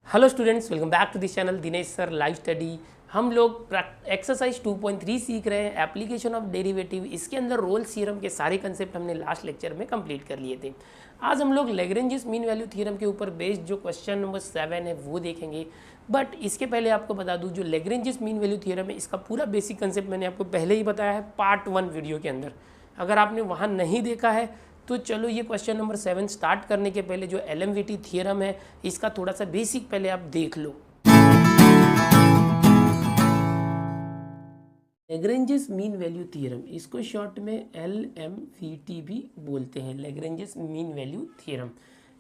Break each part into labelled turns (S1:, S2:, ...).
S1: Hello students, welcome back to this channel Dinesh sir live study. हम लोग exercise 2.3 सीख रहे हैं, एप्लीकेशन ऑफ डेरिवेटिव। इसके अंदर रोल्स थ्योरम के सारे कंसेप्ट हमने लास्ट लेक्चर में कंप्लीट कर लिए थे। आज हम लोग लैग्रेंजेस मीन वैल्यू थ्योरम के ऊपर बेस्ड जो क्वेश्चन नंबर 7 है वो देखेंगे। बट इसके पहले आपको बता दूं, जो लैग्रेंजेस मीन वैल्यू थ्योरम है इसका पूरा बेसिक कंसेप्ट मैंने आपको पहले ही बताया है पार्ट 1 वीडियो के अंदर। अगर आपने वहाँ नहीं देखा है तो चलो ये क्वेश्चन नंबर 7 स्टार्ट करने के पहले जो एलएमवीटी थ्योरम है इसका थोड़ा सा बेसिक पहले आप देख लो। लैग्रेंजेस मीन वैल्यू थ्योरम, इसको शॉर्ट में एलएमवीटी भी बोलते हैं, लैग्रेंजेस मीन वैल्यू थ्योरम।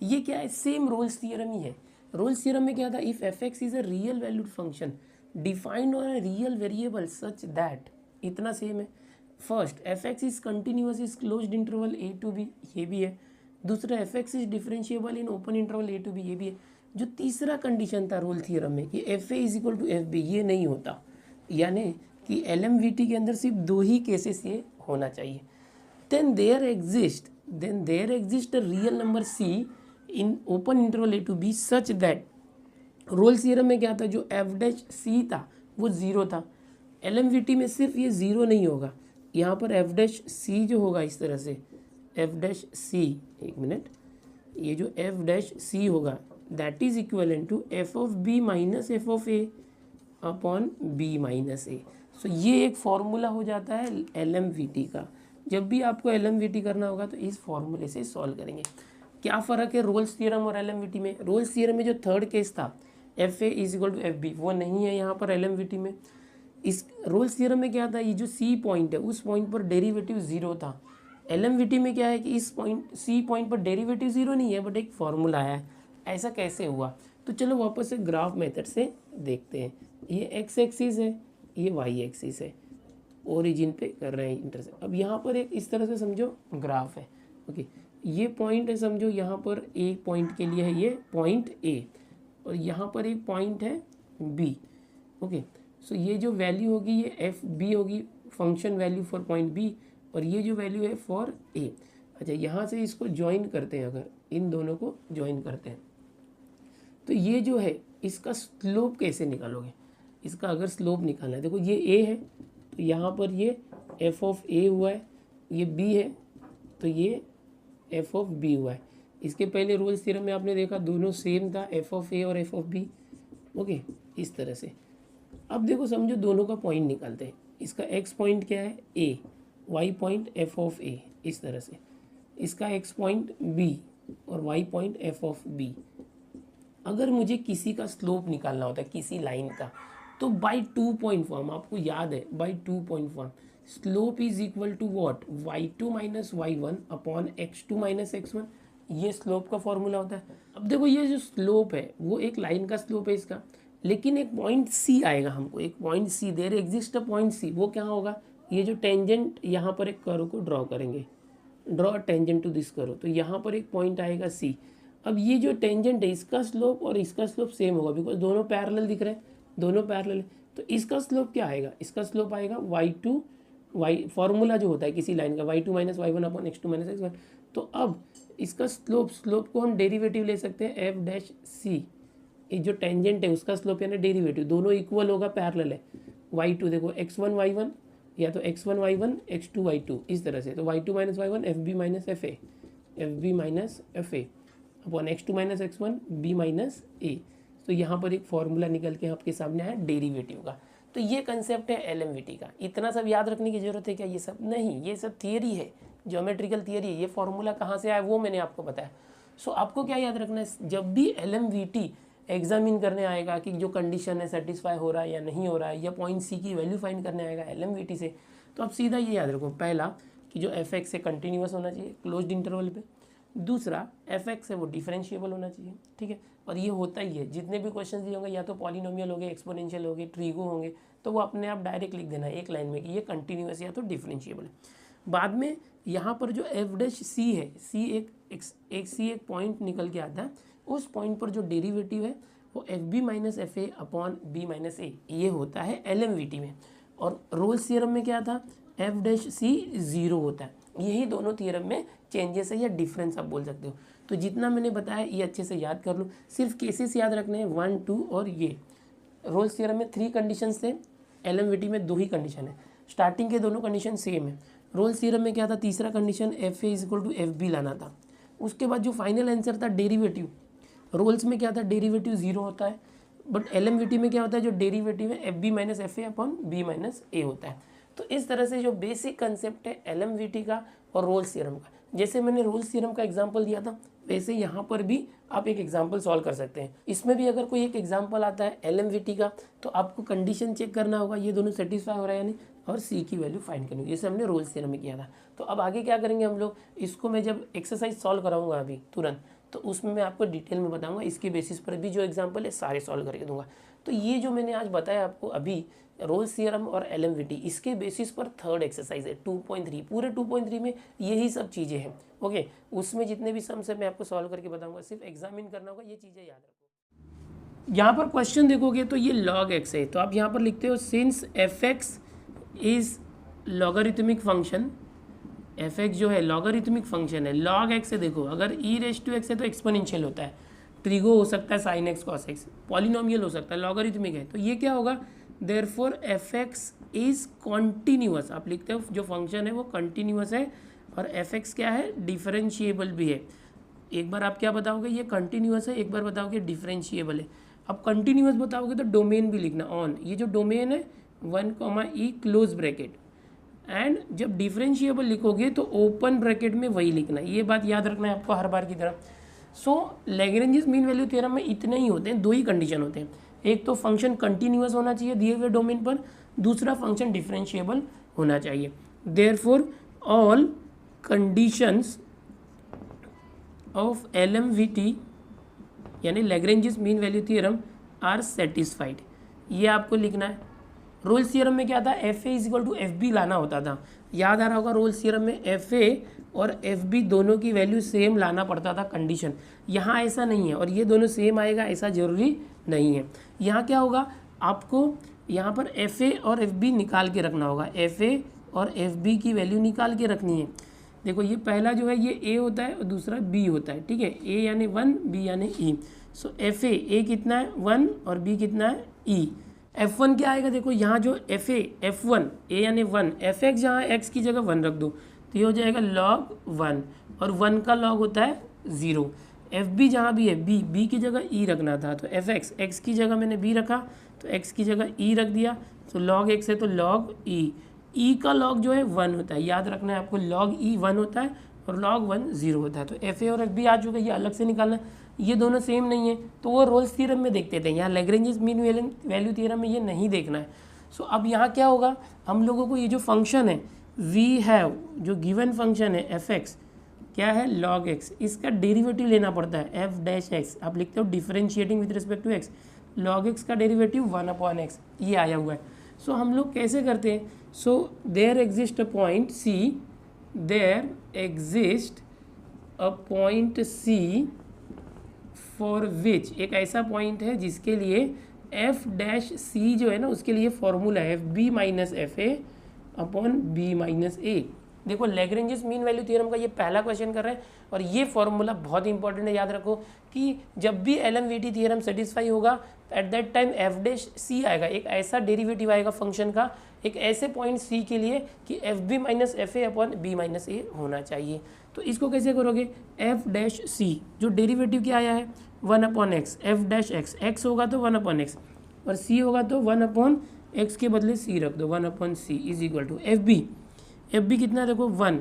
S1: ये क्या है? सेम रोल्स थ्योरम ही है। रोल्स थ्योरम में क्या था? If F x is a real valued function defined on a real variable such that, इतना सेम है। First, F x is continuous is closed interval A to B, ये भी है। दूसरा, F x is differentiable in open interval A to B, ये भी है। जो तीसरा कंडीशन था रोल थ्योरम में कि F A is equal to F B, ये नहीं होता। यानी कि एलएमवीटी के अंदर सिर्फ दो ही केसेस ये होना चाहिए। Then there exist a real number c in open interval A to b such that, Rolle's theorem में क्या था? जो एफ डैश सी था वो ज़ीरो था। एलएमवीटी में सिर्फ ये ज़ीरो नहीं होगा, यहाँ पर एफ डैश सी जो होगा इस तरह से, एफ डैश सी, एक मिनट, ये जो एफ डैश सी होगा that is equal to F of B minus F of A upon B minus A. So ये एक फॉर्मूला हो जाता है एलएमवीटी का। जब भी आपको एलएमवीटी करना होगा तो इस फॉर्मूले से सॉल्व करेंगे। क्या फ़र्क है रोल्स थ्योरम और एलएमवीटी में? रोल्स थ्योरम में जो थर्ड केस था f A is equal to F b, वो नहीं है यहाँ पर एलएमवीटी में। इस रोल्स थ्योरम में क्या था? ये जो सी पॉइंट है उस पॉइंट पर डेरिवेटिव ज़ीरो था। एलएमवीटी में क्या है कि इस पॉइंट सी पॉइंट पर डेरिवेटिव ज़ीरो नहीं है बट एक फॉर्मूला है। ऐसा कैसे हुआ? तो चलो वापस से ग्राफ मेथड से देखते हैं। ये एक्स एक्सिस है, ये वाई एक्सिस है, ओरिजिन पे कर रहे हैं इंटरसेक्ट। अब यहाँ पर एक इस तरह से समझो ग्राफ है, ओके। ये पॉइंट है, समझो यहाँ पर एक पॉइंट के लिए है ये पॉइंट ए, और यहाँ पर एक पॉइंट है बी, ओके। सो ये जो वैल्यू होगी ये एफ बी होगी, function value for point b, और ये जो वैल्यू है फॉर ए। अच्छा, यहाँ से इसको ज्वाइन करते हैं, अगर इन दोनों को ज्वाइन करते हैं तो ये जो है इसका स्लोप कैसे निकालोगे? इसका अगर स्लोप निकालना है, देखो ये ए है तो यहाँ पर ये एफ ऑफ ए हुआ है, ये बी है तो ये एफ ऑफ बी हुआ है। इसके पहले रोल्स थ्योरम में आपने देखा दोनों सेम था, एफ ऑफ ए और एफ ऑफ बी, ओके, इस तरह से। अब देखो समझो दोनों का पॉइंट निकालते हैं। इसका एक्स पॉइंट क्या है? A, y point f of a, इस तरह से। इसका एक्स पॉइंट बी और y point f of b. अगर मुझे किसी का स्लोप निकालना होता है किसी लाइन का, तो बाई 2 पॉइंट फॉर्म, आपको याद है by 2 point form, slope is equal to what? y2 minus y1 upon x2 minus x1, ये स्लोप का फॉर्मूला होता है। अब देखो ये जो स्लोप है वो एक लाइन का स्लोप है इसका, लेकिन एक पॉइंट सी आएगा हमको, एक point C, there exist a point C. वो क्या होगा? ये जो टेंजेंट, यहाँ पर एक कर्व को ड्रॉ करेंगे, draw tangent to this curve, तो यहाँ पर एक पॉइंट आएगा सी। अब ये जो टेंजेंट है इसका स्लोप और इसका स्लोप सेम होगा, बिकॉज दोनों पैरेलल दिख रहे हैं, दोनों पैरेलल है। तो इसका स्लोप क्या आएगा? इसका स्लोप आएगा y2, वाई फॉर्मूला जो होता है किसी लाइन का, y2 minus y1 upon x2 minus x1। तो अब इसका स्लोप को हम डेरिवेटिव ले सकते हैं एफ डैश सी, ये जो टेंजेंट है उसका स्लोप यानी डेरिवेटिव, दोनों इक्वल होगा, पैरेलल है। y2 देखो x1 y1, या तो x1 y1 x2 y2, इस तरह से। तो y2 minus y1 F B minus F B minus F A upon x2 minus x1 b minus A. तो यहाँ पर एक फॉर्मूला निकल के आपके सामने आया डेरिवेटिव का। तो ये कंसेप्ट है एलएमवीटी का। इतना सब याद रखने की जरूरत है क्या? ये सब नहीं, ये सब थियरी है, ज्योमेट्रिकल थियरी है। ये फॉर्मूला कहाँ से आया वो मैंने आपको बताया। सो आपको क्या याद रखना है? जब भी एलएमवीटी एग्जामिन करने आएगा कि जो कंडीशन है सेटिस्फाई हो रहा है या नहीं हो रहा है, या पॉइंट सी की वैल्यू फाइंड करने आएगा एलएमवीटी से, तो आप सीधा ये याद रखो, पहला कि जो एफ एक्स है कंटिन्यूस होना चाहिए क्लोज्ड इंटरवल पे। दूसरा, एफ एक्स है वो डिफरेंशिएबल होना चाहिए, ठीक है। और ये होता ही है, जितने भी क्वेश्चन दिए होंगे या तो पॉलिनोमियल होंगे, एक्सपोनेंशियल होंगे, ट्रीगो होंगे, तो वो अपने आप डायरेक्ट लिख देना है एक लाइन में कि ये कंटिन्यूस या तो डिफरेंशिएबल है। बाद में यहाँ पर जो एफ डैश सी है, सी एक पॉइंट निकल के आता है, उस पॉइंट पर जो डेरिवेटिव है वो F B minus F A upon B minus A, ये होता है एलएमवीटी में। और रोल्स थ्योरम में क्या था? एफ डैश सी ज़ीरो होता है, यही दोनों थियरम में चेंजेस है या डिफरेंस आप बोल सकते हो। तो जितना मैंने बताया ये अच्छे से याद कर लो, सिर्फ केसेस याद रखने हैं 1, 2 और ये। रोल्स थ्योरम में 3 कंडीशंस थे, एलएमवीटी में 2 ही कंडीशन है, स्टार्टिंग के दोनों कंडीशन सेम है। रोल्स थ्योरम में क्या था, तीसरा condition f a equal to F b लाना था। उसके बाद जो फाइनल आंसर था डेरिवेटिव, रोल्स में क्या था, डेरिवेटिव 0 होता है, बट एलएमवीटी में क्या होता है, जो डेरिवेटिव है F B minus F A upon B minus A होता है। तो इस तरह से जो बेसिक कंसेप्ट है एलएमवीटी का और रोल्स थ्योरम का, जैसे मैंने रोल्स थ्योरम का एग्जांपल दिया था वैसे यहाँ पर भी आप एक एग्जांपल सॉल्व कर सकते हैं। इसमें भी अगर कोई एक एग्जांपल आता है एलएमवीटी का तो आपको कंडीशन चेक करना होगा ये दोनों सेटिस्फाई हो रहा है या नहीं, और सी की वैल्यू फाइंड करनी होगी, जैसे हमने रोल्स थ्योरम में किया था। तो अब आगे क्या करेंगे हम लोग, इसको मैं जब एक्सरसाइज सॉल्व कराऊंगा अभी तुरंत, तो उसमें मैं आपको डिटेल में बताऊंगा, इसके बेसिस पर भी जो एग्जाम्पल है सारे सॉल्व करके दूंगा। तो ये जो मैंने आज बताया आपको अभी रोल्स थ्योरम और एलएमवीटी, इसके बेसिस पर थर्ड एक्सरसाइज है 2.3, पूरे 2.3 में यही सब चीज़ें हैं। ओके, उसमें जितने भी सम्स है मैं आपको सॉल्व करके बताऊंगा, सिर्फ एग्जामिन करना होगा, ये चीज़ें याद रखो। यहाँ पर क्वेश्चन देखोगे तो ये log x है, तो आप यहाँ पर लिखते हो since F x is logarithmic function, F x जो है लॉगरिथमिक फंक्शन है, log x है, देखो अगर e⁻x है तो एक्सपोनेंशियल होता है, ट्रिगो हो सकता है sin x cos x, polynomial हो सकता है, लॉगरिथमिक है, तो ये क्या होगा, therefore F x is continuous, आप लिखते हो जो फंक्शन है वो कंटिन्यूअस है, और एफ एक्स क्या है, डिफरेंशिएबल भी है। एक बार आप क्या बताओगे, ये कंटिन्यूअस है, एक बार बताओगे डिफरेंशिएबल है। अब कंटिन्यूअस बताओगे तो डोमेन भी लिखना ऑन, ये जो डोमेन है 1, क्लोज ब्रैकेट, एंड जब डिफरेंशिएबल लिखोगे तो ओपन ब्रैकेट में वही लिखना है, ये बात याद रखना है आपको हर बार की तरह। सो लैग्रेंजेस मीन वैल्यू थ्योरम में इतने ही होते हैं, 2 ही कंडीशन होते हैं, एक तो फंक्शन कंटिन्यूअस होना चाहिए दिए हुए डोमेन पर, दूसरा फंक्शन डिफरेंशिएबल होना चाहिए। Therefore all conditions of LMVT यानी Lagrange's mean value theorem are satisfied, ये आपको लिखना है। रोल्स थ्योरम में क्या था, f a equal to F b लाना होता था, याद आ रहा होगा, रोल्स थ्योरम में एफ ए और एफ बी दोनों की वैल्यू सेम लाना पड़ता था कंडीशन, यहाँ ऐसा नहीं है, और ये दोनों सेम आएगा ऐसा जरूरी नहीं है। यहाँ क्या होगा, आपको यहाँ पर एफ ए और एफ बी निकाल के रखना होगा, एफ ए और एफ बी की वैल्यू निकाल के रखनी है। देखो ये पहला जो है ये ए होता है और दूसरा बी होता है, ठीक है, ए यानी 1, बी यानी ई। सो एफ ए कितना है 1 और बी कितना है ई। F1 क्या आएगा, देखो यहाँ जो एफ ए F1 ए यानी 1, एफ एक्स जहाँ एक्स की जगह 1 रख दो तो ये हो जाएगा log 1, और 1 का log होता है 0। एफ बी जहाँ भी है बी की जगह ई रखना था, तो एफ एक्स एक्स की जगह मैंने बी रखा तो एक्स की जगह ई रख दिया, तो log x है तो log ई का log जो है 1 होता है, याद रखना है आपको, log ई 1 होता है और log 1 0 होता है। तो एफ ए और एफ बी आ चुका है, ये अलग से निकालना है, ये दोनों सेम नहीं है तो वो रोल्स थ्योरम में देखते थे, यहाँ लैग्रेंजेस मीन वैल्यू थ्योरम में ये नहीं देखना है। सो अब यहाँ क्या होगा, हम लोगों को ये जो फंक्शन है वी हैव, जो गिवन फंक्शन है एफ एक्स क्या है log x, इसका डेरिवेटिव लेना पड़ता है एफ डैश एक्स, आप लिखते हो differentiating with respect to x, log x का डेरिवेटिव 1/x, ये आया हुआ है। सो हम लोग कैसे करते हैं, so there exist a point C, there exist a point C for which, एक ऐसा पॉइंट है जिसके लिए एफ डैश सी जो है ना उसके लिए फॉर्मूला है F B minus F A upon B minus A. देखो लैग्रेंजेस मीन वैल्यू थ्योरम का ये पहला क्वेश्चन कर रहे हैं, और ये फॉर्मूला बहुत इंपॉर्टेंट है, याद रखो कि जब भी एलएमवीटी थ्योरम सेटिस्फाई होगा at that time F dash C आएगा, एक ऐसा डेरिवेटिव आएगा फंक्शन का एक ऐसे पॉइंट सी के लिए कि F B minus F A upon B minus A होना चाहिए। तो इसको कैसे करोगे, एफ डैश सी जो डेरिवेटिव क्या आया है 1/x, F dash x, x होगा तो 1/x और सी होगा तो 1/x के बदले सी रख दो 1/c is equal to F B कितना देखो 1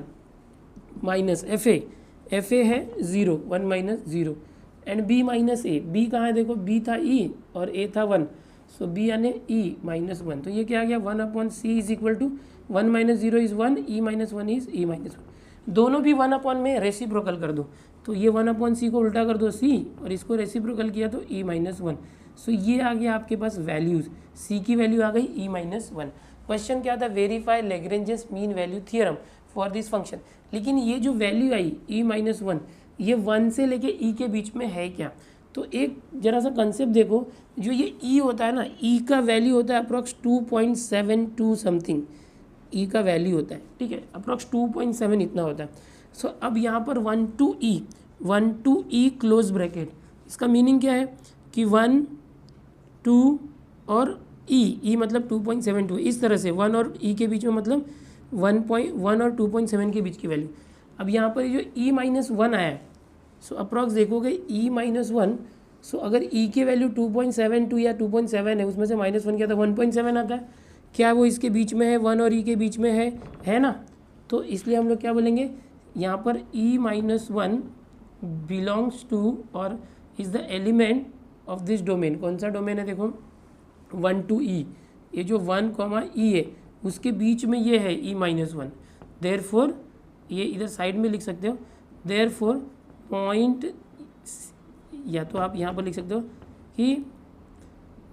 S1: माइनस एफ ए है 0, 1 minus 0 and b minus a, b कहाँ है देखो, बी था ई और ए था 1, सो बी यानी ई माइनस 1, तो ये क्या आ गया 1/c is equal to 1 minus 0 is 1, e minus 1 is e minus 1, दोनों भी 1/, में रेसिप्रोकल कर दो, तो ये 1/c को उल्टा कर दो c और इसको रेसिप्रोकल किया तो e माइनस 1। सो ये आ गया आपके पास वैल्यूज, c की वैल्यू आ गई e माइनस 1। क्वेश्चन क्या था, verify Lagrange's mean value theorem for this function, लेकिन ये जो वैल्यू आई e माइनस 1 ये 1 से लेके e के बीच में है क्या, तो एक जरा सा कंसेप्ट देखो, जो ये e होता है ना, e का वैल्यू होता है अप्रॉक्स 2.72 समथिंग, ई का वैल्यू होता है, ठीक है, अप्रॉक्स 2.7 इतना होता है। सो अब यहाँ पर 1 to e क्लोज ब्रैकेट, इसका मीनिंग क्या है कि 1 2 और ई मतलब 2.72, इस तरह से 1 और ई के बीच में मतलब 1.1 और 2.7 के बीच की वैल्यू। अब यहाँ पर जो e -1 आया है, सो अप्रॉक्स देखोगे e -1, सो अगर e की वैल्यू 2.72 या 2.7 है, उसमें से -1 क्या था 1.7 आता है, क्या वो इसके बीच में है, 1 और e के बीच में है ना। तो इसलिए हम लोग क्या बोलेंगे यहाँ पर e -1 बिलोंग्स टू और is the element of this domain. कौन सा डोमेन है देखो 1 to e, ये जो 1, e है उसके बीच में ये है e -1। देयरफॉर ये इधर साइड में लिख सकते हो, देयरफॉर पॉइंट, या तो आप यहाँ पर लिख सकते हो कि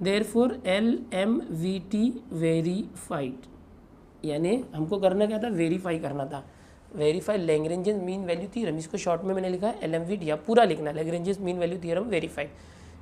S1: देयरफॉर LMVT वेरीफाइड, यानी हमको करना क्या था, वेरीफाई करना था, verify Lagrange's mean value theorem. इसको शॉर्ट में मैंने लिखा है LMVT, या पूरा लिखना है Lagrange's mean value theorem verified.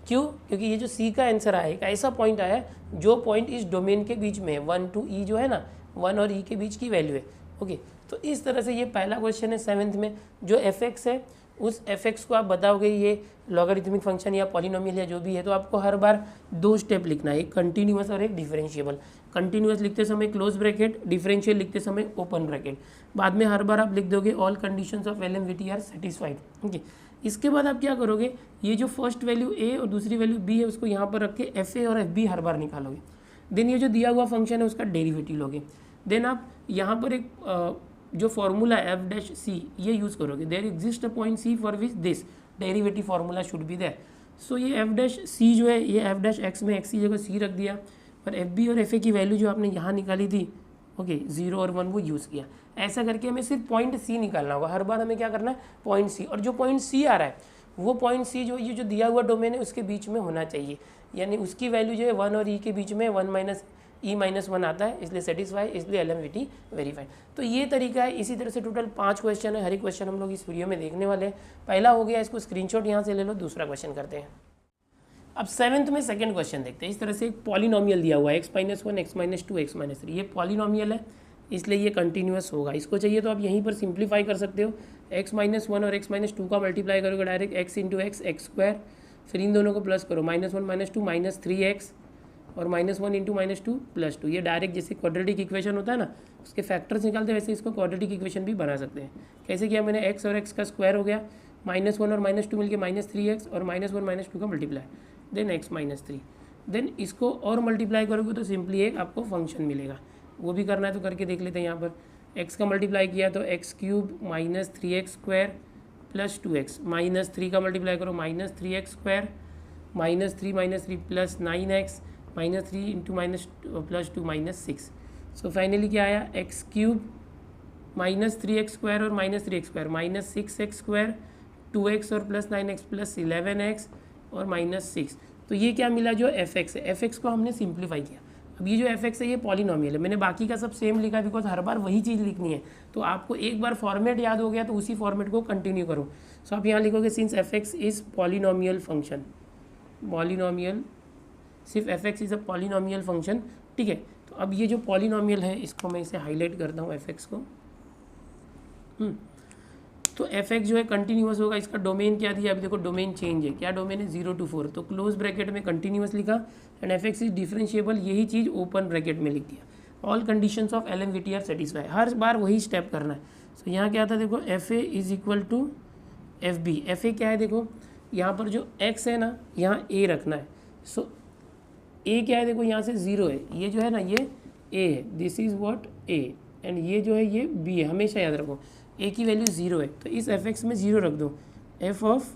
S1: क्यों? क्योंकि ये जो सी का आंसर आया एक ऐसा पॉइंट आया जो पॉइंट इस डोमेन के बीच में है, 1 to e जो है ना, 1 और e के बीच की वैल्यू है। ओके, तो इस तरह से ये पहला क्वेश्चन है 7th में। जो fx है उस fx को आप बताओगे ये लॉगरिथमिक फंक्शन या पॉलिनोमियल या जो भी है, तो आपको हर बार 2 स्टेप लिखना है, एक कंटिन्यूअस और एक डिफरेंशिएबल। कंटिन्यूअस लिखते समय क्लोज ब्रैकेट, डिफरेंशियल लिखते समय ओपन ब्रैकेट। बाद में हर बार आप लिख दोगे all conditions of LMVT are satisfied. Okay, इसके बाद आप क्या करोगे, ये जो फर्स्ट वैल्यू a और दूसरी वैल्यू b है उसको यहाँ पर रख के fa और fb हर बार निकालोगे। देन ये जो दिया हुआ फंक्शन है उसका डेरिवेटिव लोगे। देन आप यहाँ पर एक जो फॉर्मूला है f' c ये यूज़ करोगे। There exist a point c for which this derivative formula should be there. So ये f' जो है ये f' में x की जगह c रख दिया, और fb और fa की वैल्यू जो आपने यहाँ निकाली थी, ओके 0 और 1 वो यूज़ किया। ऐसा करके हमें सिर्फ पॉइंट सी निकालना होगा, हर बार हमें क्या करना है पॉइंट सी, और जो पॉइंट सी आ रहा है वो पॉइंट सी जो ये जो दिया हुआ डोमेन है उसके बीच में होना चाहिए, यानी उसकी वैल्यू जो है 1 और e के बीच में 1 - e -1 आता है, इसलिए सेटिस्फाई, इसलिए LMVT वेरीफाइड। तो ये तरीका है। इसी तरह से टोटल 5 क्वेश्चन है, हर एक क्वेश्चन हम लोग इस वीडियो में देखने वाले हैं। पहला हो गया, इसको स्क्रीनशॉट यहाँ से ले लो। दूसरा क्वेश्चन करते हैं। अब 7th में सेकंड क्वेश्चन देखते हैं। इस तरह से एक पॉलिनोमियल दिया हुआ है x - 1 x - 2 x - 3, ये पॉलिनोमियल है इसलिए ये कंटिन्यूअस होगा। इसको चाहिए तो आप यहीं पर सिंप्लीफाई कर सकते हो, x - 1 और x - 2 का मल्टीप्लाई करोगे डायरेक्ट x × x x², फिर इन दोनों को प्लस करो, -1 - 2 -3x और -1 × -2 +2। ये डायरेक्ट जैसे क्वाड्रेटिक इक्वेशन होता है ना उसके फैक्टर्स निकालते हैं, वैसे इसको क्वाड्रेटिक इक्वेशन भी बना सकते हैं। कैसे किया मैंने, x और x का स्क्वायर हो गया, -1 और -2 मिलके -3x और -1 - 2 का मल्टीप्लाई, देन x - 3। देन इसको और मल्टीप्लाई करोगे तो सिंपली एक आपको फंक्शन मिलेगा, वो भी करना है तो करके देख लेते हैं। यहाँ पर x का मल्टीप्लाई किया तो x³ - 3x² + 2x, -3 का मल्टीप्लाई करो -3x² -3 - 3 + 9x -3 × +2 -6। सो फाइनली क्या आया, x³ - 3x² और -3x² -6x², 2x और +9x +11x और -6। तो ये क्या मिला, जो fx है, fx को हमने सिंप्लीफाई किया। अब ये जो fx है ये पॉलिनोमियल है, मैंने बाकी का सब सेम लिखा बिकॉज हर बार वही चीज़ लिखनी है। तो आपको एक बार फॉर्मेट याद हो गया तो उसी फॉर्मेट को कंटिन्यू करो। सो आप यहाँ लिखोगे since fx is polynomial function, polynomial, सिर्फ fx is a polynomial function, ठीक है। तो अब ये जो पॉलिनोमियल है इसको मैं इसे हाईलाइट करता हूँ fx को। तो fx जो है कंटिन्यूअस होगा, इसका डोमेन क्या दिया, अभी देखो डोमेन चेंज है, क्या डोमेन है 0 to 4, तो क्लोज ब्रैकेट में कंटिन्यूअस लिखा, एंड fx इज डिफरेंशिएबल, यही चीज़ ओपन ब्रैकेट में लिख दिया। All conditions of LMVT are satisfy, हर बार वही स्टेप करना है। सो यहाँ क्या था देखो, fa is equal to fb। fa क्या है देखो, यहाँ पर जो x है ना यहाँ a रखना है। सो a क्या है देखो, यहाँ से 0 है, ये जो है ना ये a है, this is what a, and ये जो है ये b है, हमेशा याद रखो a की वैल्यू 0 है तो इस fx में 0 रख दो, f ऑफ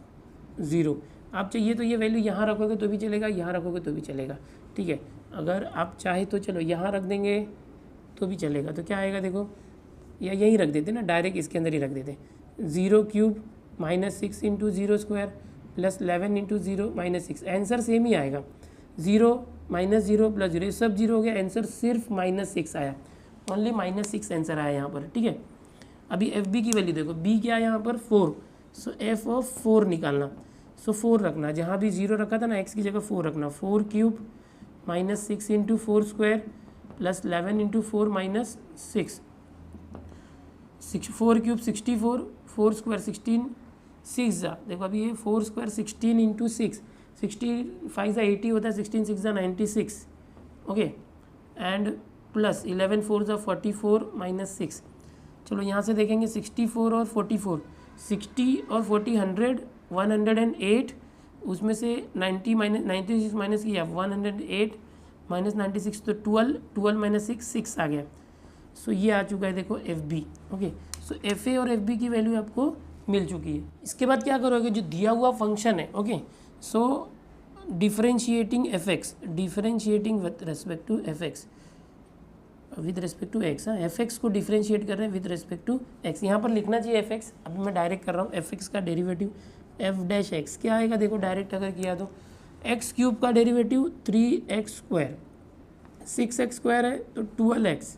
S1: 0। आप चाहिए तो ये वैल्यू यहाँ रखोगे तो भी चलेगा, यहाँ रखोगे तो भी चलेगा, ठीक है। अगर आप चाहे तो चलो यहाँ रख देंगे तो भी चलेगा। तो क्या आएगा देखो, या यहीं रख देते ना, डायरेक्ट इसके अंदर ही रख देते, 0³ -6 × 0² + 11 × 0 -6, आंसर सेम ही आएगा, 0 -0 + 0, ये सब 0 हो गया, आंसर सिर्फ -6 आया, ओनली -6 आंसर आया यहाँ पर, ठीक है। अभी fb की वैल्यू देखो, b क्या है यहाँ पर 4, सो f ऑफ 4 निकालना। सो 4 रखना, जहाँ भी 0 रखा था ना x की जगह 4 रखना, 4³ - 6 × 4² plus 11 into 4 minus 6, 4 cube 64, 4 square 16, 6 जा देखो अभी ये 4 स्क्वायर 16 इंटू 6, 65 जा 80 होता है, 16 6 जा 96, ओके, एंड प्लस 11 4 जा 44 माइनस 6। चलो यहाँ से देखेंगे 64 और 44, 60 और 40 100, 108, उसमें से 90 माइनस 96 माइनस किया 108 माइनस 96 तो 12, 12 माइनस 6, 6 आ गया। सो ये आ चुका है देखो F b, okay. So f a और एफ बी की वैल्यू आपको मिल चुकी है। इसके बाद क्या करोगे, जो दिया हुआ फंक्शन है, okay, so differentiating f x, differentiating with respect to f x, with respect to x, f x को डिफरेंशिएट कर रहे हैं विद रिस्पेक्ट टू एक्स। यहाँ पर लिखना चाहिए एफ एक्स, अभी मैं डायरेक्ट कर रहा हूँ। एफ एक्स का डेरिवेटिव एफ डैश एक्स क्या आएगा, देखो डायरेक्ट अगर किया तो एक्स क्यूब का derivative 3x square, 6x square है तो 12x,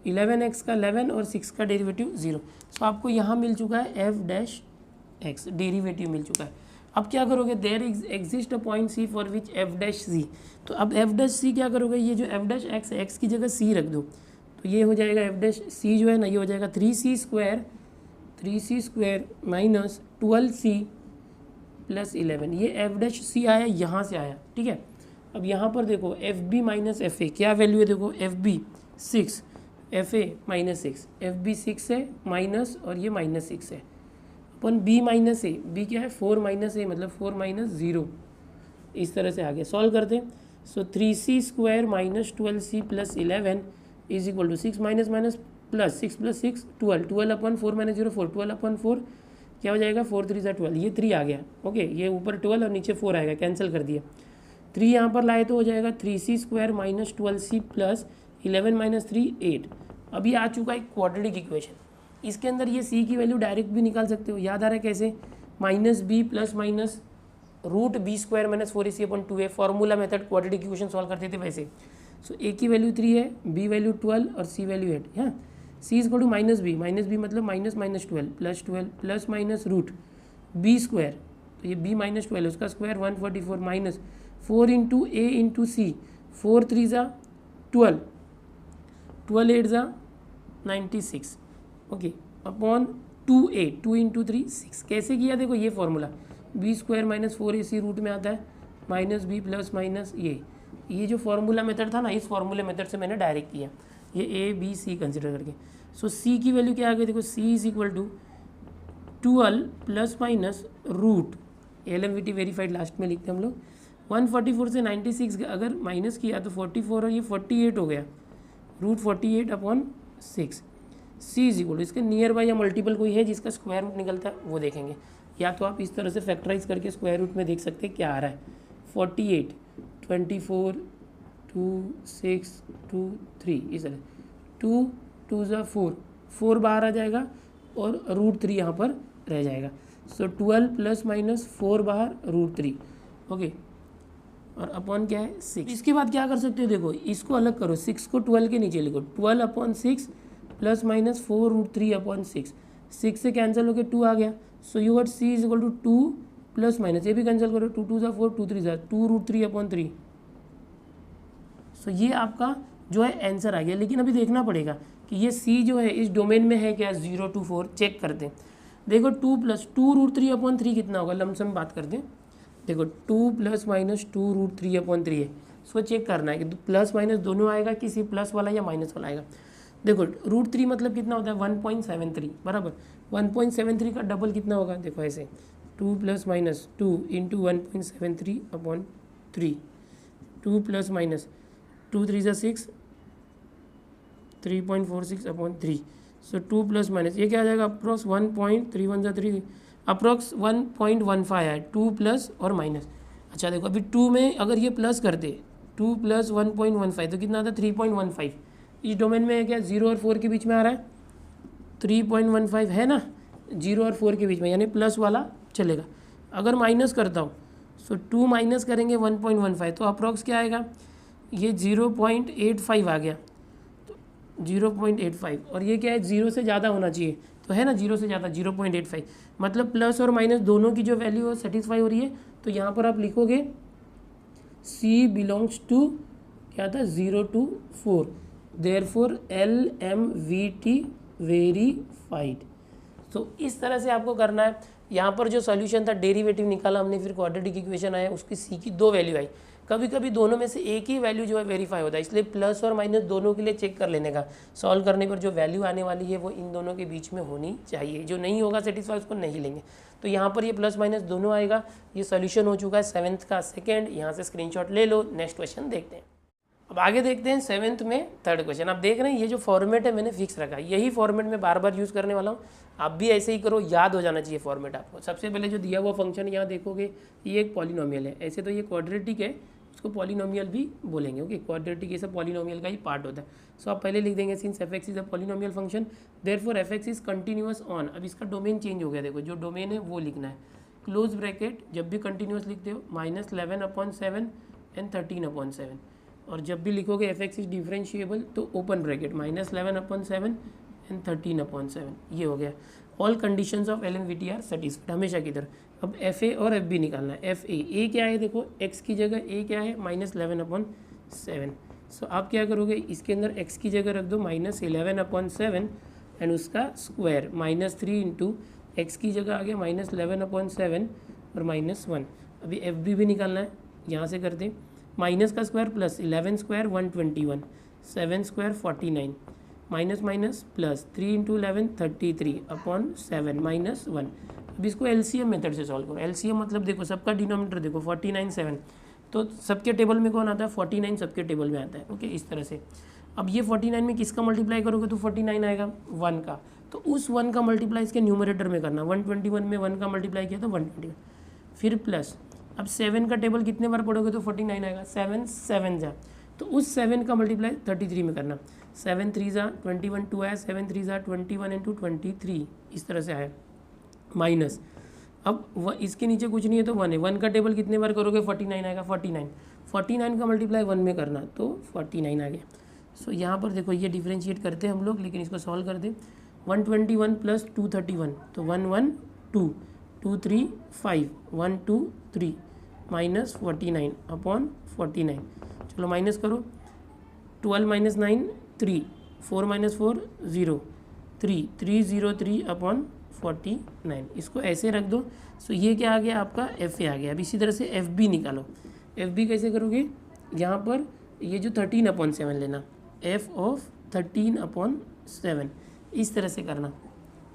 S1: 11x का 11 और 6 का डेरिवेटिव 0। सो आपको यहाँ मिल चुका है एफ डैश एक्स, डेरिवेटिव मिल चुका है। अब क्या करोगे, there exist a point C for which F dash C. तो अब एफ डैश सी क्या करोगे, ये जो एफ डैश एक्स है, एक्स की जगह सी रख दो, तो ये हो जाएगा एफ डैश सी जो है ना, ये हो जाएगा 3c square minus 12c plus 11। ये एफ डैश सी आया, यहाँ से आया, ठीक है। अब यहाँ पर देखो F B minus F a क्या वैल्यू है, देखो F b 6, f a minus 6, f b 6 है माइनस और ये माइनस 6 है upon b minus a, b क्या है 4 माइनस ए मतलब 4 माइनस 0, इस तरह से आगे सॉल्व करते हैं। So 3c square minus 12c plus 11 is equal to 6 minus minus plus 6 plus 6 12, 12 upon 4 minus 0 4, 12 upon 4 क्या हो जाएगा 4 3 12, ये 3 आ गया, ओके, ये ऊपर 12 और नीचे 4 आएगा, कैंसिल कर दिया। 3 यहाँ पर लाए तो हो जाएगा 3c square minus 12c plus 11 minus 3 8। अभी आ चुका है क्वाड्रेटिक इक्वेशन, इसके अंदर ये c की वैल्यू डायरेक्ट भी निकाल सकते हो, याद आ रहा है कैसे, minus b plus minus root B square minus 4ac upon 2a, formula method quadratic equation solve करते थे वैसे। सो a की वैल्यू 3 है, b वैल्यू 12 और c वैल्यू 8 है। c is equal to minus B मतलब minus minus 12 plus minus root B square, तो ये b माइनस 12 उसका square 144 minus 4 into A into C, 4 3 जा 12, 12 8 जा 96, ओके, अपॉन 2a, 2 इंटू 3 6। कैसे किया देखो, ये formula b square minus 4ac root में आता है माइनस बी प्लस माइनस ये जो फॉर्मूला मेथड था ना, इस फॉर्मूला मेथड से मैंने डायरेक्ट किया, ये ए बी सी कंसिडर करके। सो सी की वैल्यू क्या आ गई देखो, C is equal to 12 plus minus root LMVT verified last में लिखते हैं हम लोग, 144 से 96 अगर माइनस किया तो 44 और ये 48 हो गया, root 48 upon 6। C is equal to इसके नियर बाय या मल्टीपल कोई है जिसका स्क्वायर रूट निकलता है वो देखेंगे, या तो आप इस तरह से फैक्टराइज करके स्क्वायर रूट में देख सकते हैं क्या आ रहा है। 48 24 2 6 2 3 इस तरह 2 2 ज़ा 4 बाहर आ जाएगा और रूट 3 यहाँ पर रह जाएगा। सो 12 प्लस माइनस 4 बाहर रूट 3, ओके, और अपॉन क्या है 6। इसके बाद क्या कर सकते हो देखो, इसको अलग करो, 6 को 12 के नीचे लिखो, 12 upon 6 plus minus 4 root 3 upon 6, 6 से कैंसिल होकर 2 आ गया। So you got c is equal to 2 plus minus ये भी कैंसिल करो, 2 2 ज़ा 4 2 3 ज़ा 2 रूट 3 अपॉन 3। सो ये आपका जो है आंसर आ गया। लेकिन अभी देखना पड़ेगा कि ये सी जो है इस डोमेन में है क्या, 0 to 4 चेक करते हैं। देखो 2 प्लस 2 रूट 3 अपॉन 3 कितना होगा, लमसम बात करते हैं। देखो 2 प्लस माइनस 2 रूट 3 अपॉन 3 है, सो चेक करना है कि प्लस माइनस दोनों आएगा, किसी प्लस वाला या माइनस वाला आएगा। देखो रूट 3 मतलब कितना होता है 1.73 बराबर, 1.73 का डबल कितना होगा, देखो ऐसे 2 plus minus 2 into 1.73 upon 3, 2 plus minus 2 3 ज़ा 6 3.46 अपॉन 3। सो 2 प्लस माइनस ये क्या आ जाएगा, अप्रॉक्स 1.31 ज़ा 3 अप्रॉक्स 1.15 है, 2 प्लस और माइनस। अच्छा देखो अभी 2 में अगर ये प्लस करते 2 प्लस 1.15 तो कितना आता है 3.15। इस डोमेन में है क्या, 0 और 4 के बीच में आ रहा है, 3.15 है ना, 0 और 4 के बीच में, यानी प्लस वाला चलेगा। अगर माइनस करता हूँ सो 2 माइनस करेंगे 1.15 तो अप्रॉक्स क्या आएगा, ये 0.85 आ गया, तो 0.85 और ये क्या है 0 से ज़्यादा होना चाहिए, तो है ना 0 से ज़्यादा 0.85 मतलब प्लस और माइनस दोनों की जो वैल्यू है सेटिस्फाई हो रही है। तो यहाँ पर आप लिखोगे C बिलोंग्स टू क्या था 0 to 4, देयरफॉर LMVT वेरीफाइड। तो इस तरह से आपको करना है। यहाँ पर जो सॉल्यूशन था डेरिवेटिव निकाला हमने, फिर क्वाड्रेटिक इक्वेशन आया, उसकी सी की 2 वैल्यू आई। कभी कभी दोनों में से एक ही वैल्यू जो है वेरीफाई होता है, इसलिए प्लस और माइनस दोनों के लिए चेक कर लेने का। सॉल्व करने पर जो वैल्यू आने वाली है वो इन दोनों के बीच में होनी चाहिए, जो नहीं होगा सेटिस्फाई उसको नहीं लेंगे। तो यहाँ पर ये प्लस माइनस दोनों आएगा। ये सोल्यूशन हो चुका है 7th का सेकेंड। यहाँ से स्क्रीनशॉट ले लो। नेक्स्ट क्वेश्चन देखते हैं। अब आगे देखते हैं 7th में 3rd क्वेश्चन। आप देख रहे हैं ये जो फॉर्मेट है मैंने फिक्स रखा है, यही फॉर्मेट में बार बार यूज़ करने वाला हूँ। आप भी ऐसे ही करो, याद हो जाना चाहिए फॉर्मेट आपको। सबसे पहले जो दिया हुआ फंक्शन यहाँ देखोगे, ये एक पॉलिनोमियल है। ऐसे तो ये क्वाड्रेटिक है, उसको पॉलिनोमियल भी बोलेंगे। ओके, क्वाड्रेटिक ये सब पॉलिनोमियल का ही पार्ट होता है। सो आप पहले लिख देंगे since F x is a polynomial function therefore F x is continuous on. अब इसका डोमेन चेंज हो गया, देखो जो डोमेन है वो लिखना है। क्लोज ब्रैकेट, जब भी कंटिन्यूअस लिखते हो -11/7 एंड 13/7। और जब भी लिखोगे एफ एक्स इज डिफरेंशिएबल तो ओपन ब्रैकेट -11/7 एंड 13/7। ये हो गया। All conditions of LMVT are satisfied, हमेशा की तरह। अब एफ ए और एफ बी निकालना है। एफ ए क्या है, देखो एक्स की जगह ए क्या है -11/7। सो आप क्या करोगे, इसके अंदर एक्स की जगह रख दो -11/7 एंड उसका स्क्वायर -3 इंटू एक्स की जगह आ गया -11/7 और -1। अभी एफ बी भी निकालना है, यहाँ से कर दें। माइनस का square plus 11 square 121, 7 square 49, minus minus plus 3 into 11 33/7 -1। अब इसको LCM मेथड से सॉल्व करो। LCM मतलब देखो सबका डिनोमिनेटर देखो 49 7, तो सबके टेबल में कौन आता है 49, सबके टेबल में आता है। ओके, इस तरह से। अब ये 49 में किसका मल्टीप्लाई करोगे तो 49 आएगा 1 का, तो उस 1 का मल्टीप्लाई इसके न्यूमरेटर में करना। 121 में 1 का मल्टीप्लाई किया तो 121, फिर प्लस। अब 7 का टेबल कितने बार पढ़ोगे तो 49 आएगा, 7 7 जा, तो उस 7 का मल्टीप्लाई 33 में करना। 7 3 जा 21, 2 आया, 7 3 जा 21 इंटू 23, इस तरह से आया माइनस। अब इसके नीचे कुछ नहीं है तो 1 है, 1 का टेबल कितने बार करोगे 49 आएगा, 49 का मल्टीप्लाई 1 में करना तो 49 आ गया। सो यहाँ पर देखो ये डिफ्रेंशिएट करते हैं हम लोग, लेकिन इसको सॉल्व कर दें। 121 प्लस 231 तो 1 1 2 2 3 5 1 2 3 -49/49। चलो माइनस करो। 12 - 9 3, 4 - 4 0, 303/49। इसको ऐसे रख दो। सो ये क्या आ गया आपका एफ ए आ गया। अब इसी तरह से एफ बी निकालो। एफ बी कैसे करोगे, यहाँ पर ये जो 13/7 लेना, एफ ऑफ 13/7 इस तरह से करना।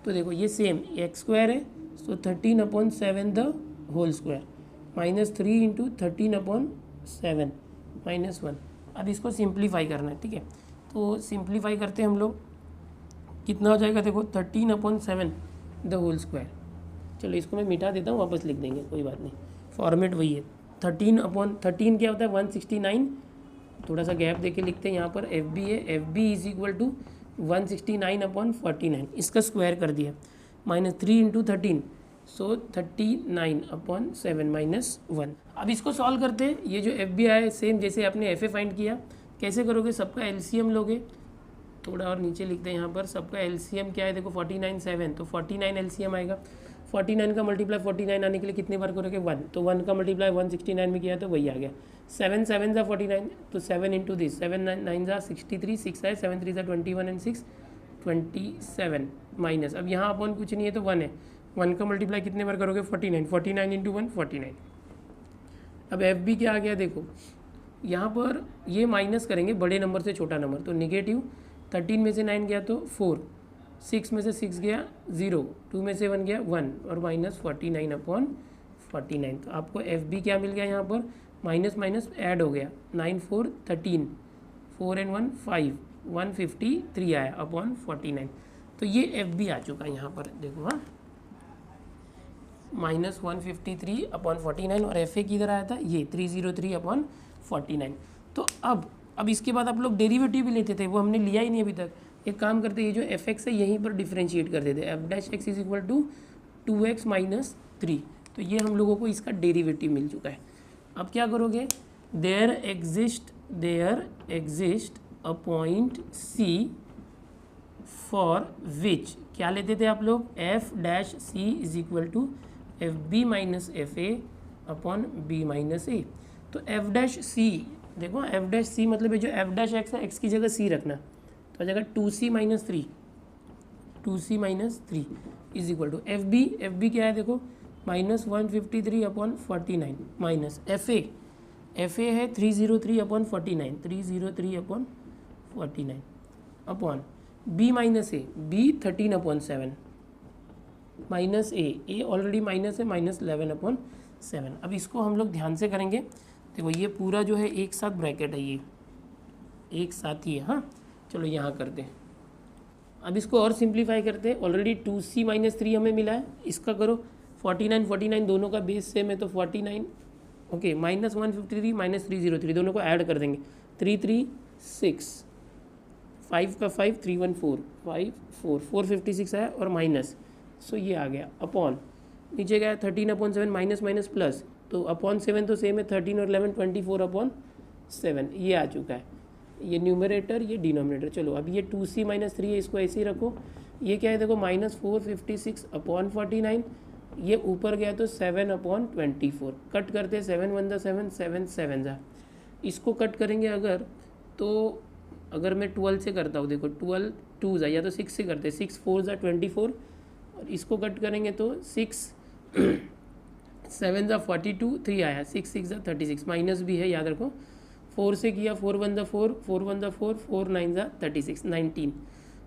S1: तो देखो ये सेम एक्स स्क्वायर है, सो 13/7 द होल स्क्वायर -3 इंटू 13/7 -1। अब इसको सिंप्लीफाई करना है, ठीक है। तो सिंप्लीफाई करते हैं हम लोग, कितना हो जाएगा देखो 13/7 द होल स्क्वायर। चलो इसको मैं मिटा देता हूँ, वापस लिख देंगे, कोई बात नहीं, फॉर्मेट वही है। 13/13 क्या होता है 169, थोड़ा सा गैप देके लिखते हैं। यहाँ पर एफ बी है, F b is equal to 169/49, इसका स्क्वायर कर दिया -3 इंटू 13, सो 39/7 -1। अब इसको सॉल्व करते हैं। ये जो एफ बी आया सेम जैसे आपने एफ ए फाइंड किया, कैसे करोगे, सबका LCM लोगे। थोड़ा और नीचे लिखते हैं, यहाँ पर सबका LCM क्या है देखो 49 7, तो 49 LCM आएगा। 49 का मल्टीप्लाई 49 आने के लिए कितने बार करोगे 1, तो 1 का मल्टीप्लाई 169 में किया तो वही आ गया। 7 7 जा 49, तो 7 इंटू दिस, 7 9 जा 63, 6 आए, 7 3 जा 21 एंड 6 27 माइनस। अब यहाँ अपन कुछ नहीं है तो 1 है, 1 का मल्टीप्लाई कितने बार करोगे 49, 49 इंटू 1 49। अब एफ बी क्या आ गया देखो, यहाँ पर ये माइनस करेंगे बड़े नंबर से छोटा नंबर, तो नेगेटिव 13 में से 9 गया तो 4, 6 में से 6 गया 0, 2 में से 1 गया 1 और -49/49। तो आपको एफ बी क्या मिल गया, यहाँ पर माइनस माइनस ऐड हो गया, 9 4 13, 4 and 1 5, 153 आया /49। तो ये एफ बी आ चुका है यहाँ पर देखो, हाँ -153/49, और एफ ए किधर आया था ये 303/49। तो अब इसके बाद आप लोग डेरिवेटिव भी लेते थे, वो हमने लिया ही नहीं अभी तक। एक काम करते, ये जो एफ एक्स है यहीं पर डिफ्रेंशिएट कर देते, f dash x is equal to 2x - 3। तो ये हम लोगों को इसका डेरिवेटिव मिल चुका है। अब क्या करोगे, there exist a point C for which, क्या लेते थे आप लोग, F dash C is equal to F B minus F A upon B minus A. तो एफ डैश सी देखो एफ डैश सी मतलब ये जो एफ डैश एक्स है, एक्स की जगह सी रखना, तो आ जाएगा 2c minus 3, 2c minus 3 is equal to F b क्या है देखो -153/49 माइनस एफ ए है 303/49, 303/49 upon B minus a, B 13/7 minus A already minus है -11/7। अब इसको हम लोग ध्यान से करेंगे। देखो ये पूरा जो है एक साथ ब्रैकेट है, ये एक साथ ही है। हाँ चलो यहाँ करते हैं। अब इसको और सिंप्लीफाई करते हैं। ऑलरेडी 2c माइनस 3 हमें मिला है, इसका करो 49 दोनों का बेस सेम है तो 49 ओके -153 -303 दोनों को ऐड कर देंगे 336 5 का 5 314 5 4 456 है और माइनस, सो ये आ गया अपॉन नीचे गया 13/7 माइनस माइनस प्लस, तो अपॉन 7 तो सेम है 13 और 11 24/7 ये आ चुका है, ये न्यूमरेटर ये डिनोमिनेटर। चलो अब ये 2c माइनस 3 है, इसको ऐसे ही रखो। ये क्या है देखो -456/49, ये ऊपर गया तो 7/24 कट करते 7 1 7 7 7 जा, इसको कट करेंगे अगर तो अगर मैं 12 से करता हूँ देखो 12 2 जा, या तो 6 से करते 6 4 जा 24 और इसको कट करेंगे तो 6 7 जा 42 3 आया 6 6 जा 36 माइनस भी है याद रखो। 4 से किया 4 1 जा 4 4 1 जा 4 4 9 जा 36 19,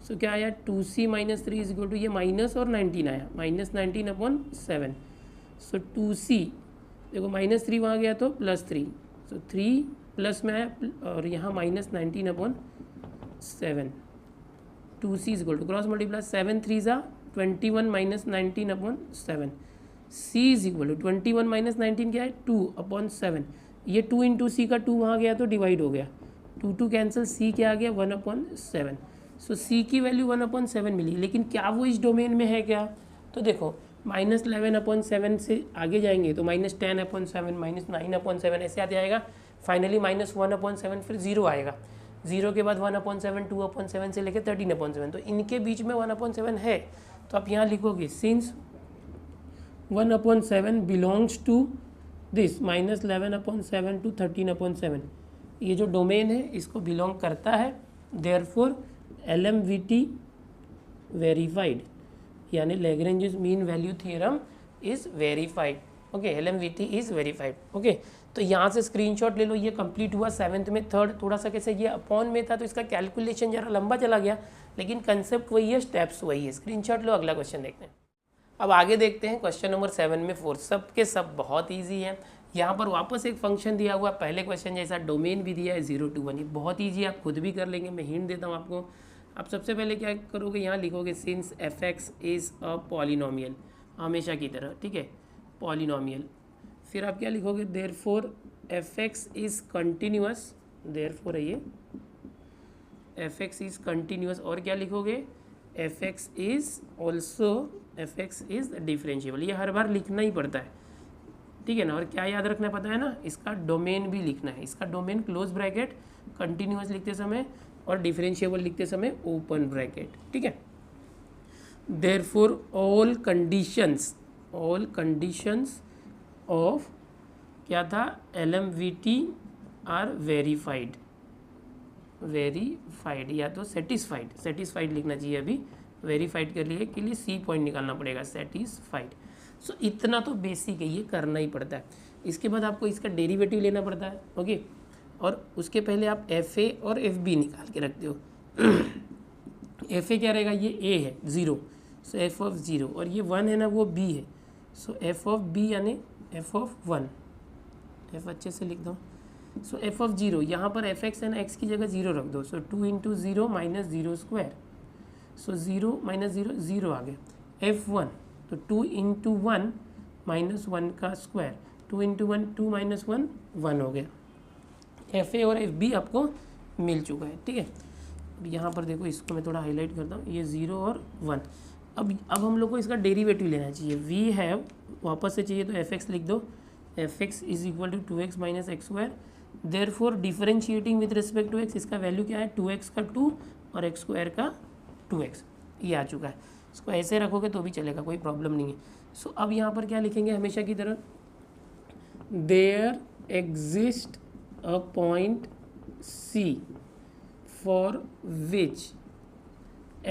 S1: सो क्या आया 2c minus 3 is equal to ये माइनस और 19 आया -19/7, सो 2c देखो -3 वहाँ गया तो +3, सो 3 प्लस में आया और यहाँ -19/7, 2c is equal to cross multiply 7 3 जा 21 -19/7, c इज इक्वल टू 21 -19 क्या है 2/7, ये 2 इंटू सी का 2 वहाँ गया तो डिवाइड हो गया 2 2 कैंसिल, c क्या आ गया 1/7, सो c की वैल्यू 1/7 मिली। लेकिन क्या वो इस डोमेन में है क्या, तो देखो -11/7 से आगे जाएंगे तो -10/7 -9/7 ऐसे आ जाएगा, फाइनली -1/7 फिर 0 आएगा, 0 के बाद 1/7 2/7 से लेकर 13/7, तो इनके बीच में 1/7 है। तो आप यहाँ लिखोगे since 1/7 belongs to this -11/7 to 13/7, ये जो डोमेन है इसको बिलोंग करता है, देयरफॉर LMVT वेरीफाइड, यानी Lagrange mean value theorem is verified. Okay LMVT is verified. Okay तो यहाँ से स्क्रीनशॉट ले लो, ये कंप्लीट हुआ 7th में। थर्ड थोड़ा सा कैसे ये अपॉन में था तो इसका कैलकुलेशन जरा लंबा चला गया, लेकिन कंसेप्ट वही है, स्टेप्स वही है। स्क्रीनशॉट लो, अगला क्वेश्चन देखते हैं। अब आगे देखते हैं क्वेश्चन नंबर 7 में 4, सब के सब बहुत ईजी है। यहाँ पर वापस एक फंक्शन दिया हुआ, पहले क्वेश्चन जैसा डोमेन भी दिया है 0 to 1, ये बहुत ईजी है, आप खुद भी कर लेंगे, मैं हिंट देता हूँ आपको। आप सबसे पहले क्या करोगे, यहाँ लिखोगे since fx is a polynomial, हमेशा की तरह, ठीक है पॉलिनोमियल। फिर आप क्या लिखोगे, therefore fx is continuous, therefore है ये fx इज़ कंटिन्यूअस, और क्या लिखोगे fx is also fx is differentiable. ये हर बार लिखना ही पड़ता है, ठीक है ना। और क्या याद रखना पता है ना, इसका डोमेन भी लिखना है, इसका डोमेन क्लोज ब्रैकेट कंटिन्यूअस लिखते समय और डिफरेंशिएबल लिखते समय ओपन ब्रैकेट, ठीक है। देयरफॉर ऑल कंडीशंस ऑफ क्या था LMVT आर वेरीफाइड या तो सेटिस्फाइड लिखना चाहिए, अभी वेरीफाइड के लिए सी पॉइंट निकालना पड़ेगा, सेटिस्फाइड। सो इतना तो बेसिक है, ये करना ही पड़ता है। इसके बाद आपको इसका डेरिवेटिव लेना पड़ता है, ओके। और उसके पहले आप FA और FB निकाल के रखते हो। FA क्या रहेगा, ये A है 0, सो f of 0, और ये 1 है ना वो B है, सो f of B यानी f of 1, f अच्छे से लिख दो। सो f of 0, यहाँ पर fx है ना, x की जगह 0 रख दो, सो 2 इंटू 0 माइनस 0 स्क्वायर, सो 0 माइनस 0 0 आ गया। f1 तो 2 इंटू 1 माइनस 1 का स्क्वायर, 2 इंटू 1 2 माइनस 1 1 हो गया। FA और FB आपको मिल चुका है, ठीक है। अब यहाँ पर देखो, इसको मैं थोड़ा हाईलाइट करता हूँ, ये 0 और 1। अब हम लोग को इसका डेरिवेटिव लेना चाहिए। वी हैव वापस से चाहिए तो fx लिख दो, fx is equal to 2x minus x square. Therefore differentiating with respect to x, इसका वैल्यू क्या है 2x का 2 और x स्क्वायर का 2x, ये आ चुका है। इसको ऐसे रखोगे तो भी चलेगा, कोई प्रॉब्लम नहीं है। सो अब यहाँ पर क्या लिखेंगे हमेशा की तरह, there exist a point C for which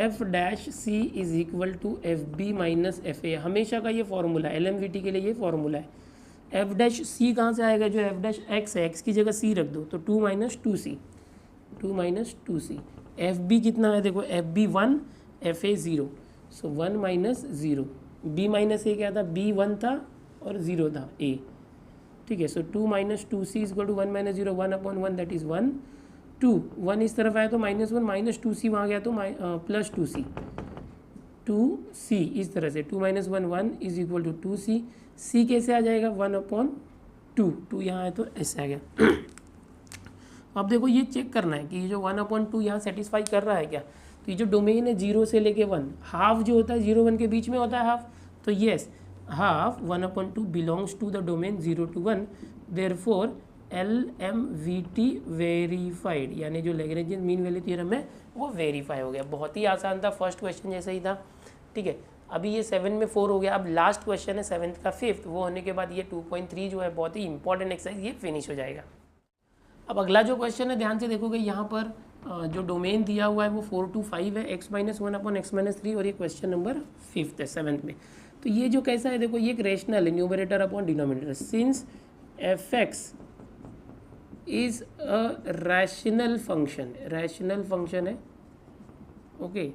S1: f dash c is equal to F B minus F a, हमेशा का ये फॉर्मूला है, LMVT के लिए ये फॉर्मूला है। एफ डैश सी कहाँ से आएगा, जो एफ डैश एक्स है, एक्स की जगह सी रख दो तो 2 minus two C. F B कितना है, देखो F B 1 F A 0, so 1 minus 0, B minus A क्या था, बी 1 था और 0 था ए, ठीक है। So 2 minus two c is equal to 1 minus 0, 1/1 that is 1, 2, 1 इस तरफ आया तो -1, माइनस 2c वहाँ गया तो प्लस 2c इस तरह से 2 minus 1 1 is equal to 2c। c कैसे आ जाएगा, 1/2, 2 यहाँ आया तो ऐसे आ गया। अब देखो ये चेक करना है कि ये जो 1/2 यहाँ सेटिस्फाई कर रहा है क्या, तो ये जो डोमेन है 0 से लेके 1, हाफ जो होता है 0 1 के बीच में होता है हाफ, तो yes half 1/2 belongs to the domain 0 to 1, therefore LMVT verified, यानी जो लैग्रेंजियन मीन वैल्यू थ्योरम है वो वेरीफाई हो गया। बहुत ही आसान था, फर्स्ट क्वेश्चन जैसा ही था, ठीक है। अभी ये 7 में 4 हो गया, अब लास्ट क्वेश्चन है 7th का 5th, वो होने के बाद ये 2.3 जो है बहुत ही इंपॉर्टेंट एक्सरसाइज, ये फिनिश हो जाएगा। अब अगला जो क्वेश्चन है ध्यान से देखोगे, यहाँ पर जो डोमेन दिया हुआ है वो 4 to 5 है, x-1/x-3, और ये क्वेश्चन नंबर 5th है 7th में। तो ये जो कैसा है देखो, ये एक रेशनल है, numerator upon denominator, since fx is a rational function है, okay,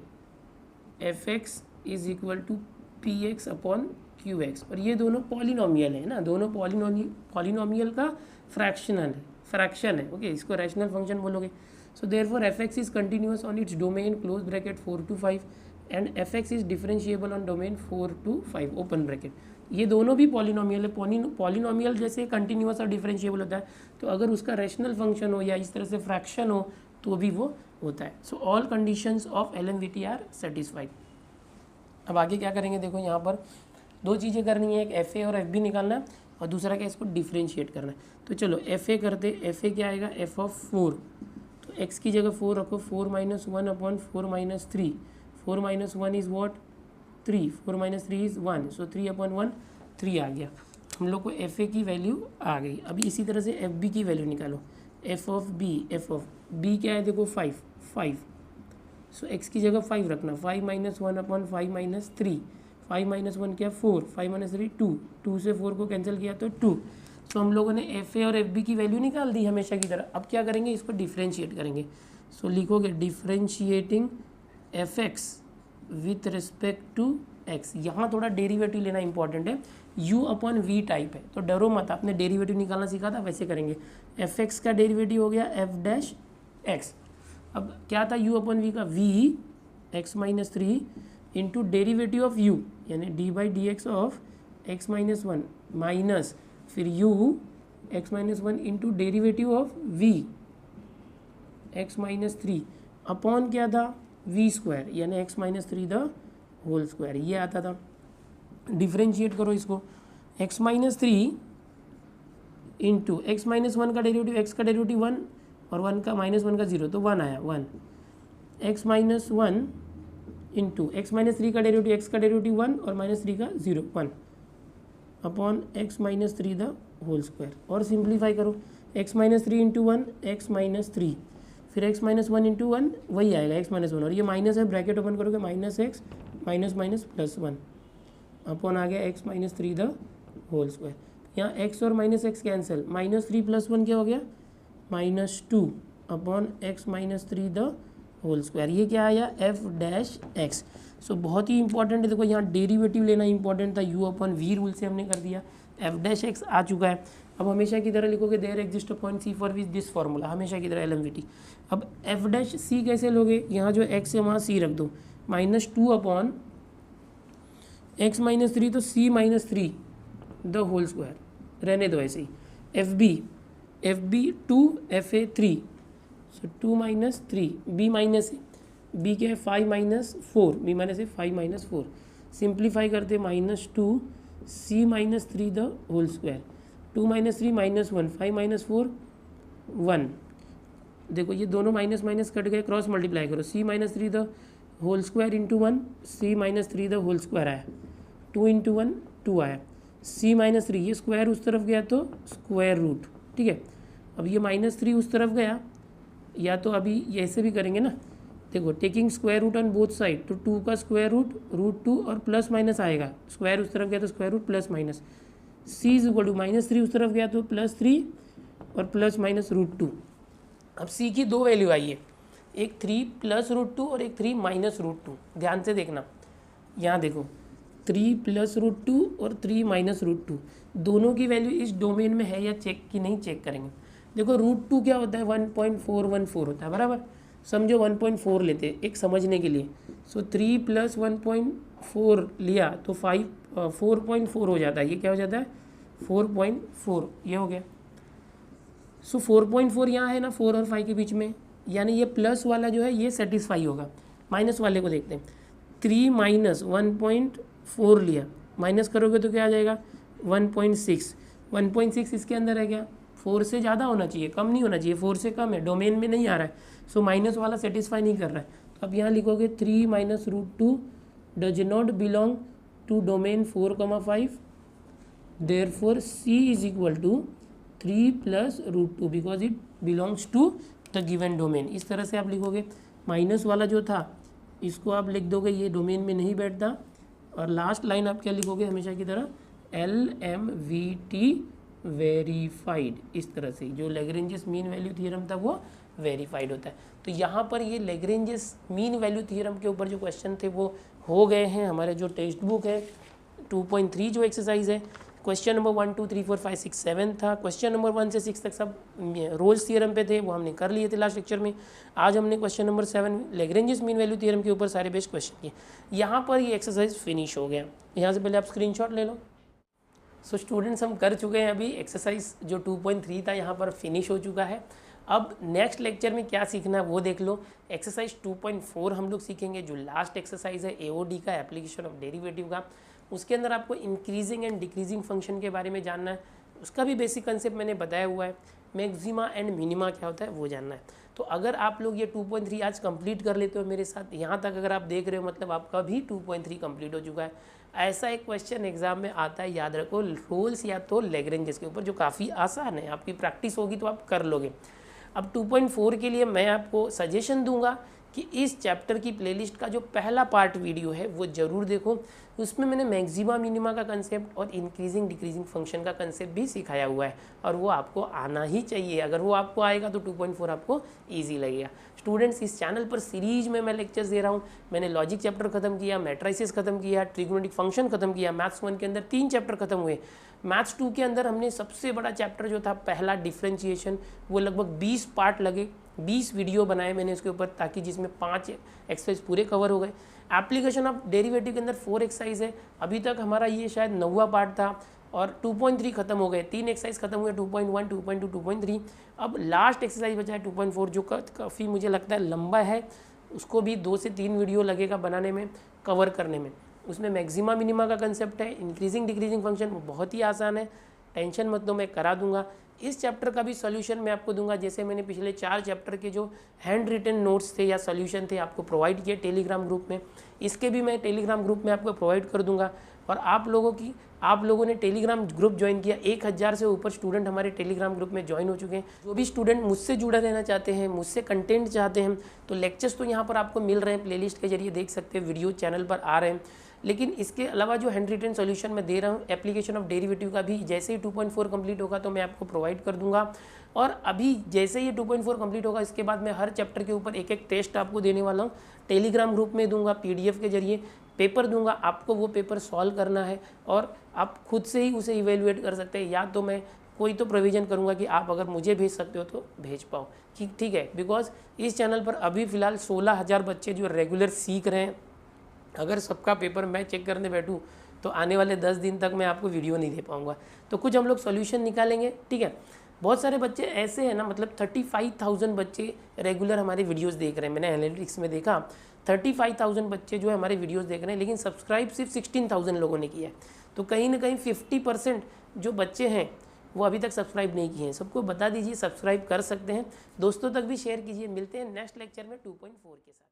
S1: fx is equal to px upon qx, और ये दोनों पॉलिनोमियल है ना, दोनों पॉलिनोमियल का फ्रैक्शन है, ओके, इसको रैशनल फंक्शन बोलोगे। So therefore fx is continuous on its domain close bracket 4 to 5 and fx is differentiable on domain 4 to 5 open bracket. ये दोनों भी पॉलिनोमियल है, पॉलिनोमियल जैसे कंटिन्यूअस और डिफरेंशिएबल होता है, तो अगर उसका रैशनल फंक्शन हो या इस तरह से फ्रैक्शन हो तो भी वो होता है। So all conditions of LMVT are satisfied. अब आगे क्या करेंगे, देखो यहाँ पर दो चीज़ें करनी है, एक FA और FB निकालना है और दूसरा क्या, इसको डिफ्रेंशिएट करना है। तो चलो FA करते, FA क्या आएगा, f(4), तो x की जगह 4 रखो, 4 - 1/4 - 3, 4 - 1 इज़ वॉट, 3, 4 - 3 इज़ 1, सो 3/1 3 आ गया, हम लोग को FA की वैल्यू आ गई। अभी इसी तरह से FB की वैल्यू निकालो, f(b) क्या है देखो 5, सो x की जगह 5 रखना, 5 - 1/5 - 3, 5 - 1 क्या 4, 5 - 3 2, 2 से 4 को कैंसिल किया तो 2। सो हम लोगों ने FA और FB की वैल्यू निकाल दी हमेशा की तरह। अब क्या करेंगे, इसको डिफ्रेंशिएट करेंगे। सो लिखोगे differentiating fx with respect to x, यहाँ थोड़ा डेरिवेटिव लेना इंपॉर्टेंट है, u/v टाइप है, तो डरो मत, आपने डेरिवेटिव निकालना सीखा था वैसे करेंगे। fx का डेरिवेटिव हो गया f'(x), अब क्या था u/v का, v x-3 into derivative of u यानी d/dx ऑफ x-1 माइनस फिर u x-1 into derivative of v x-3 upon क्या था, v² यानी x-3 द होल स्क्वायर, ये आता था। डिफ्रेंशिएट करो इसको, x-3 इंटू x-1 का डेरिवेटिव, x का डेरिवेटिव 1 और 1 का -1 का 0, तो 1 आया, 1 x-1 इंटू x-3 का डेरिवेटिव, x का डेरिवेटिव 1 और -3 का 0, 1 upon x-3 the whole square, और सिंप्लीफाई करो, x-3 इंटू 1 x-3, फिर x-1 इंटू 1 वही आएगा x-1, और ये माइनस है, ब्रैकेट ओपन करोगे -x -+1 अपॉन आ गया x-3 द होल स्क्वायर। यहाँ x और -x कैंसिल, -3 + 1 क्या हो गया, -2 upon x-3 the whole square, ये क्या आया f'(x). सो बहुत ही इंपॉर्टेंट है, देखो यहाँ डेरिवेटिव लेना इंपॉर्टेंट था, u/v रूल से हमने कर दिया, f'(x) आ चुका है। अब हमेशा की तरह लिखोगे there exist a point C for which this formula, हमेशा की तरह LMVT। अब f'(c) कैसे लोगे, यहाँ जो x है वहाँ c रख दो, -2 अपॉन x-3, तो c-3 द होल स्क्वायर, रहने दो ऐसे ही। FB 2 FA 3, सो 2 - 3, B माइनस है, B क्या है 5 - 4, B माइनस है 5 - 4, सिंप्लीफाई करते -2 c-3 द होल स्क्वायर, 2 - 3 -1, 5 - 4 1, देखो ये दोनों माइनस माइनस कट गए, क्रॉस मल्टीप्लाई करो, c-3 the whole square into 1, c-3 the whole square आया, 2 इंटू 1 2 आया, c-3 ये स्क्वायर उस तरफ गया तो स्क्वायर रूट, ठीक है। अब ये -3 उस तरफ गया, या तो अभी ऐसे भी करेंगे ना, देखो taking square root on both side, तो 2 का स्क्वायर रूट √2 और प्लस माइनस आएगा, स्क्वायर उस तरफ गया तो square root plus minus, c is equal to -3 उस तरफ गया तो +3 और प्लस माइनस √2। अब c की 2 वैल्यू आई है, एक 3 + √2 और एक 3 - √2। ध्यान से देखना, यहाँ देखो 3 + √2 और 3 - √2, दोनों की वैल्यू इस डोमेन में है या चेक की नहीं, चेक करेंगे। देखो √2 क्या होता है, 1.414 होता है, बराबर, समझो 1.4 लेते हैं एक समझने के लिए। सो 3 + 1.4 लिया तो 4.4 हो जाता है, ये क्या हो जाता है 4.4, ये हो गया। सो 4.4 यहाँ है ना 4 और 5 के बीच में, यानी ये प्लस वाला जो है ये सेटिस्फाई होगा। माइनस वाले को देखते हैं, 3 - 1.4 लिया, माइनस करोगे तो क्या आ जाएगा 1.6, 1.6 इसके अंदर है क्या, 4 से ज़्यादा होना चाहिए, कम नहीं होना चाहिए, 4 से कम है, डोमेन में नहीं आ रहा है, सो माइनस वाला सेटिस्फाई नहीं कर रहा है। तो अब यहाँ लिखोगे 3 - √2 does not belong to domain 4,5, therefore c is equal to 3 + √2 because it belongs to the given domain. इस तरह से आप लिखोगे, माइनस वाला जो था इसको आप लिख दोगे, ये डोमेन में नहीं बैठता, और लास्ट लाइन आप क्या लिखोगे हमेशा की तरह, LMVT वेरीफाइड। इस तरह से जो लैग्रेंजेस मीन वैल्यू थ्योरम था वो वेरीफाइड होता है। तो यहाँ पर ये लैग्रेंजेस मीन वैल्यू थ्योरम के ऊपर जो क्वेश्चन थे वो हो गए हैं। हमारे जो टेक्स्ट बुक है 2.3 जो एक्सरसाइज है, क्वेश्चन नंबर 1 2 3 4 5 6 7 था। क्वेश्चन नंबर 1 से 6 तक सब रोल्स थ्योरम पे थे, वो हमने कर लिए थे लास्ट लेक्चर में। आज हमने question number 7 Lagrange's mean value theorem के ऊपर सारे बेस्ट क्वेश्चन किए। यहाँ पर ये एक्सरसाइज फिनिश हो गया। यहाँ से पहले आप स्क्रीनशॉट ले लो। सो स्टूडेंट्स हम कर चुके हैं, अभी एक्सरसाइज जो 2.3 था यहाँ पर फिनिश हो चुका है। अब नेक्स्ट लेक्चर में क्या सीखना है वो देख लो। एक्सरसाइज 2.4 हम लोग सीखेंगे, जो लास्ट एक्सरसाइज है AOD का, एप्लीकेशन ऑफ डेरिवेटिव का। उसके अंदर आपको इंक्रीजिंग एंड डिक्रीजिंग फंक्शन के बारे में जानना है, उसका भी बेसिक कंसेप्ट मैंने बताया हुआ है। मैक्सिमा एंड मिनिमा क्या होता है वो जानना है। तो अगर आप लोग ये 2.3 आज कंप्लीट कर लेते हो मेरे साथ, यहाँ तक अगर आप देख रहे हो मतलब आपका भी 2.3 कंप्लीट हो चुका है। ऐसा एक क्वेश्चन एग्जाम में आता है, याद रखो, रोल्स या तो लैग्रेंजेस के ऊपर, जो काफ़ी आसान है, आपकी प्रैक्टिस होगी तो आप कर लोगे। अब 2.4 के लिए मैं आपको सजेशन दूंगा कि इस चैप्टर की प्लेलिस्ट का जो पहला पार्ट वीडियो है वो ज़रूर देखो। उसमें मैंने मैक्सिमा मिनिमा का कंसेप्ट और इंक्रीजिंग डिक्रीजिंग फंक्शन का कंसेप्ट भी सिखाया हुआ है, और वो आपको आना ही चाहिए। अगर वो आपको आएगा तो 2.4 आपको ईजी लगेगा। स्टूडेंट्स, इस चैनल पर सीरीज में मैं लेक्चर्स दे रहा हूँ। मैंने लॉजिक चैप्टर खत्म किया, मैट्राइसिस खत्म किया, ट्रिग्नोमेट्रिक फंक्शन खत्म किया। मैथ्स 1 के अंदर 3 चैप्टर खत्म हुए। मैथ्स 2 के अंदर हमने सबसे बड़ा चैप्टर जो था पहला डिफरेंशिएशन, वो लगभग 20 पार्ट लगे, 20 वीडियो बनाए मैंने इसके ऊपर, ताकि जिसमें 5 एक्सरसाइज पूरे कवर हो गए। एप्लीकेशन ऑफ डेरिवेटिव के अंदर 4 एक्सरसाइज है, अभी तक हमारा ये शायद 9वां पार्ट था, और 2.3 खत्म हो गए, 3 एक्सरसाइज खत्म हुए, 2.1 2.2 2.3। अब लास्ट एक्सरसाइज बचा है 2.4, जो काफ़ी मुझे लगता है लंबा है, उसको भी 2 से 3 वीडियो लगेगा बनाने में, कवर करने में। उसमें मैक्सिमा मिनिमा का कंसेप्ट है, इंक्रीजिंग डिक्रीजिंग फंक्शन, वो बहुत ही आसान है, टेंशन मत लो, मैं करा दूंगा। इस चैप्टर का भी सॉल्यूशन मैं आपको दूंगा, जैसे मैंने पिछले 4 चैप्टर के जो हैंड रिटन नोट्स थे या सॉल्यूशन थे आपको प्रोवाइड किए टेलीग्राम ग्रुप में, इसके भी मैं टेलीग्राम ग्रुप में आपको प्रोवाइड कर दूंगा। और आप लोगों ने टेलीग्राम ग्रुप ज्वाइन किया, 1000 से ऊपर स्टूडेंट हमारे टेलीग्राम ग्रुप में ज्वाइन हो चुके हैं। जो भी स्टूडेंट मुझसे जुड़ा रहना चाहते हैं, मुझसे कंटेंट चाहते हैं, तो लेक्चर्स तो यहाँ पर आपको मिल रहे हैं, प्लेलिस्ट के जरिए देख सकते हैं, वीडियो चैनल पर आ रहे हैं। लेकिन इसके अलावा जो हैंड रिटन सॉल्यूशन मैं दे रहा हूँ एप्लीकेशन ऑफ डेरिवेटिव का भी, जैसे ही 2.4 कंप्लीट होगा तो मैं आपको प्रोवाइड कर दूंगा। और अभी जैसे ही 2.4 कंप्लीट होगा, इसके बाद मैं हर चैप्टर के ऊपर एक टेस्ट आपको देने वाला हूँ, टेलीग्राम ग्रुप में दूंगा, PDF के जरिए पेपर दूंगा, आपको वो पेपर सॉल्व करना है और आप खुद से ही उसे इवेलुएट कर सकते हैं, या तो मैं कोई तो प्रोविज़न करूंगा कि आप अगर मुझे भेज सकते हो तो भेज पाओ, ठीक है। बिकॉज इस चैनल पर अभी फ़िलहाल 16,000 बच्चे जो रेगुलर सीख रहे हैं, अगर सबका पेपर मैं चेक करने बैठूँ तो आने वाले 10 दिन तक मैं आपको वीडियो नहीं दे पाऊँगा। तो कुछ हम लोग सॉल्यूशन निकालेंगे, ठीक है। बहुत सारे बच्चे ऐसे हैं ना, मतलब 35,000 बच्चे रेगुलर हमारे वीडियोस देख रहे हैं। मैंने एनालिटिक्स में देखा 35,000 बच्चे जो है हमारे वीडियोस देख रहे हैं, लेकिन सब्सक्राइब सिर्फ 16,000 लोगों ने किया है। तो कहीं ना कहीं 50% जो बच्चे हैं वो अभी तक सब्सक्राइब नहीं किए हैं। सबको बता दीजिए सब्सक्राइब कर सकते हैं, दोस्तों तक भी शेयर कीजिए। मिलते हैं नेक्स्ट लेक्चर में 2.4 के साथ।